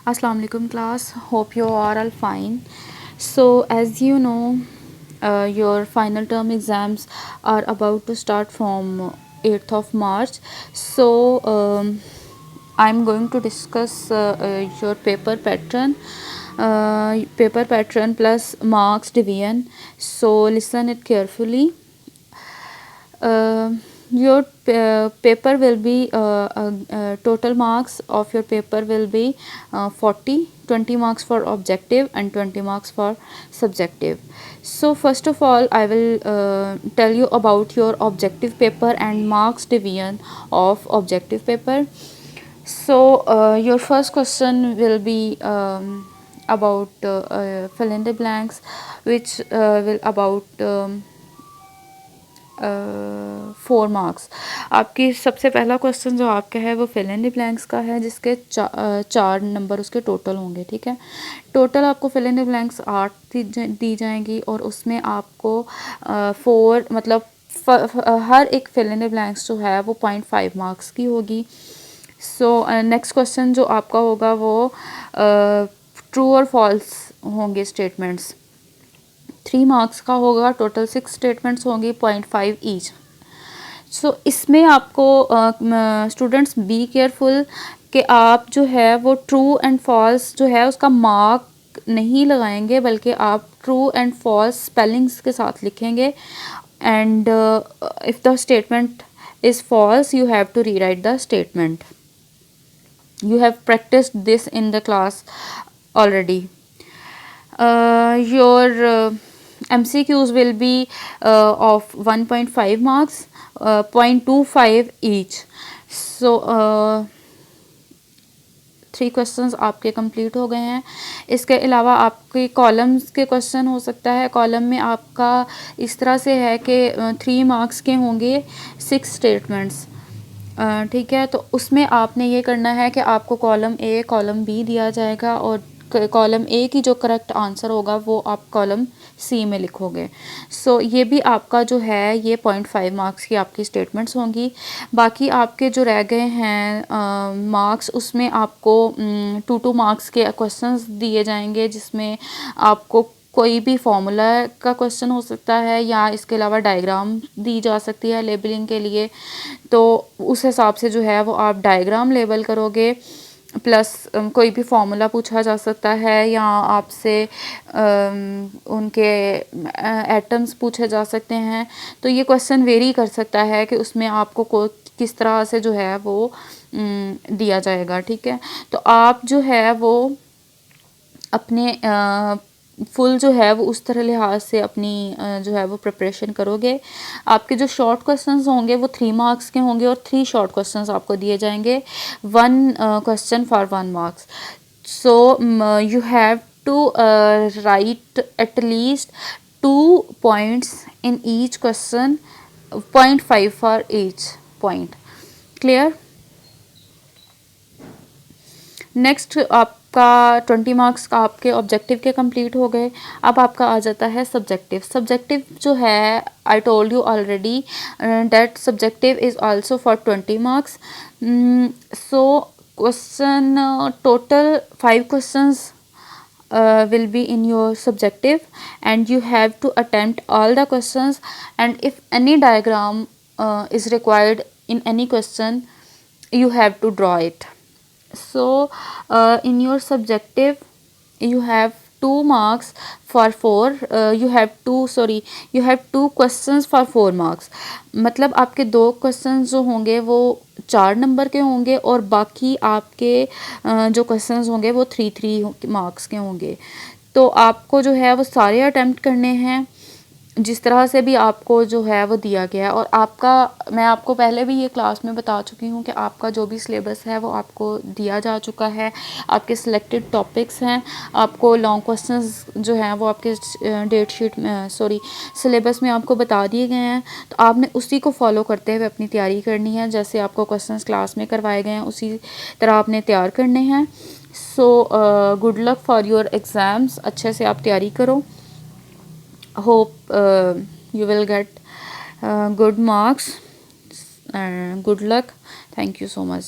Assalamu alaikum class, hope you are all fine. So as you know, your final term exams are about to start from 8th of March. So I'm going to discuss your paper pattern plus marks division. So listen it carefully. Your paper will be total marks of your paper will be 40, 20 marks for objective and 20 marks for subjective. So first of all I will tell you about your objective paper and marks division of objective paper. So your first question will be about fill in the blanks, which will about 4 marks. आपकी सबसे पहला question जो आपका है वो fill in the blanks का है, जिसके 4 नंबर उसके टोटल होंगे. ठीक है, टोटल आपको फिल इन द ब्लैंक्स 8 दी जाएंगी और उसमें आपको 4 मतलब हर एक फिल इन द ब्लैंक्स जो है वो 0.5 मार्क्स की होगी. सो नेक्स्ट क्वेश्चन जो आपका होगा वो ट्रू और फॉल्स होंगे स्टेटमेंट्स. 3 मार्क्स का होगा. टोटल 6 स्टेटमेंट्स होंगी, 0.5 ईच. सो इसमें आपको स्टूडेंट्स बी केयरफुल कि आप जो है वो ट्रू एंड फॉल्स जो है उसका मार्क नहीं लगाएंगे, बल्कि आप ट्रू एंड फॉल्स स्पेलिंग्स के साथ लिखेंगे. And if the statement is false you have to rewrite the statement. You have practiced this in the class already. Your MCQs will be of 1.5 marks, 0.25 each. So 3 questions आपके complete हो गए हैं. इसके अलावा आपके कॉलम्स के question हो सकता है. कॉलम में आपका इस तरह से है कि 3 मार्क्स के होंगे 6 स्टेटमेंट्स. ठीक है, तो उसमें आपने ये करना है कि आपको कॉलम ए कॉलम बी दिया जाएगा और कॉलम ए की जो करेक्ट आंसर होगा वो आप कॉलम सी में लिखोगे. सो ये भी आपका जो है ये 0.5 मार्क्स की आपकी स्टेटमेंट्स होंगी. बाकी आपके जो रह गए हैं मार्क्स, उसमें आपको 2 मार्क्स के क्वेश्चंस दिए जाएंगे, जिसमें आपको कोई भी फार्मूला का क्वेश्चन हो सकता है या इसके अलावा डायग्राम दी जा सकती है लेबलिंग के लिए. तो उस हिसाब से जो है वो आप डायग्राम लेबल करोगे. प्लस कोई भी फार्मूला पूछा जा सकता है या आपसे उनके एटम्स पूछे जा सकते हैं. तो ये क्वेश्चन वेरी कर सकता है कि उसमें आपको किस तरह से जो है वो दिया जाएगा. ठीक है, तो आप जो है वो अपने फुल जो है वो उस तरह लिहाज से अपनी जो है वो प्रिपरेशन करोगे. आपके जो शॉर्ट क्वेश्चंस होंगे वो 3 मार्क्स के होंगे और 3 शॉर्ट क्वेश्चंस आपको दिए जाएंगे, 1 question for 1 marks. So you have to write at least 2 points in each question, 0.5 for each point. Clear? Next आपका 20 मार्क्स का आपके ऑब्जेक्टिव के कंप्लीट हो गए. अब आपका आ जाता है सब्जेक्टिव. सब्जेक्टिव जो है I told you already that subjective is also for 20 marks. So question total 5 questions will be in your subjective and you have to attempt all the questions, and if any diagram is required in any question you have to draw it. So in your subjective you have 2 marks for 4 you have 2 questions for 4 marks. मतलब आपके 2 questions जो होंगे वो 4 number के होंगे और बाकी आपके जो क्वेश्चंस होंगे वो 3 मार्क्स के होंगे. तो आपको जो है वो सारे अटेम्प्ट करने हैं जिस तरह से भी आपको जो है वो दिया गया है. और आपका मैं आपको पहले भी ये क्लास में बता चुकी हूँ कि आपका जो भी सिलेबस है वो आपको दिया जा चुका है. आपके सिलेक्टेड टॉपिक्स हैं. आपको लॉन्ग क्वेश्चंस जो हैं वो आपके डेट शीट में सिलेबस में आपको बता दिए गए हैं. तो आपने उसी को फॉलो करते हुए अपनी तैयारी करनी है. जैसे आपको क्वेश्चंस क्लास में करवाए गए हैं उसी तरह आपने तैयार करने हैं. So good luck for your exams. अच्छे से आप तैयारी करो. Hope you will get good marks and good luck. Thank you so much.